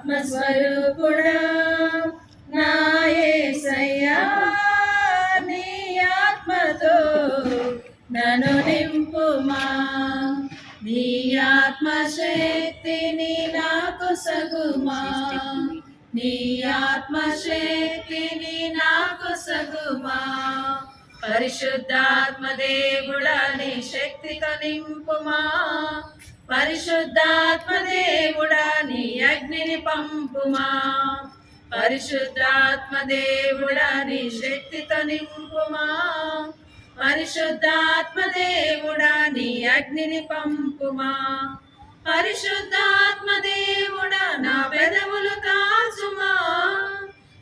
ఆత్మస్వరూపుడా నా యేసయ్యా నీ ఆత్మతో నన్ను నింపుమా నీ ఆత్మశక్తిని నాకు సగుమా నీ ఆత్మశక్తిని నాకు సగుమా పరిశుద్ధాత్మ దేవుడా నీ శక్తితో నింపుమా పరిశుద్ధాత్మ దేవుడా నీ అగ్నిని పంపుమా పరిశుద్ధాత్మ దేవుడా నీ శక్తితో నింపుమా పరిశుద్ధాత్మ దేవుడా నీ అగ్నిని పంపుమా పరిశుద్ధాత్మ దేవుడా నా పెదవులు కాచుమా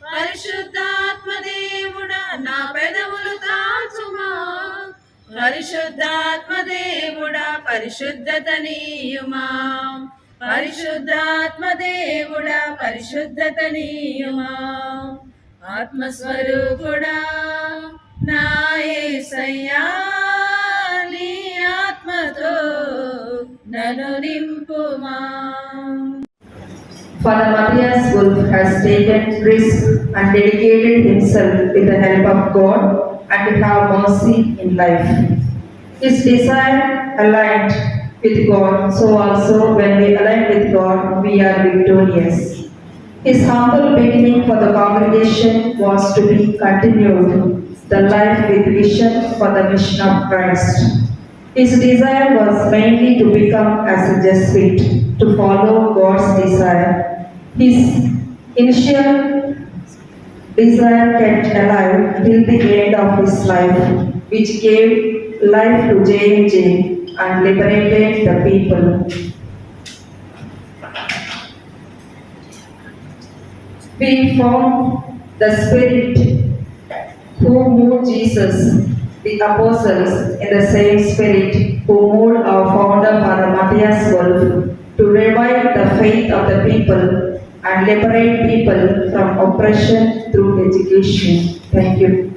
పరిశుద్ధాత్మ దేవుడా నా పెదవులు కాచుమా పరిశుద్ధాత్మ దేవుడా పరిశుద్ధత నీయుమా పరిశుద్ధాత్మ దేవుడా పరిశుద్ధత నీయుమా ఆత్మస్వరూపుడా నా యేసయ్యా నీ ఆత్మతో నన్ను నింపుమా. Father Matthias Wolf has taken risk and dedicated himself with the help of God and to have mercy in life. His desire aligned with God, so also when we align with God, we are victorious. His humble beginning for the congregation was to be continued, the life with vision for the mission of Christ. His desire was mainly to become as a Jesuit, to follow God's desire. His initial desire kept alive till the end of his life, which gave life to J&J and liberated the people. We found the Spirit who moved Jesus, the apostles, in the same Spirit who moved our founder Father Matthias Wolf to revive the faith of the people and liberate people from oppression through education. Thank you.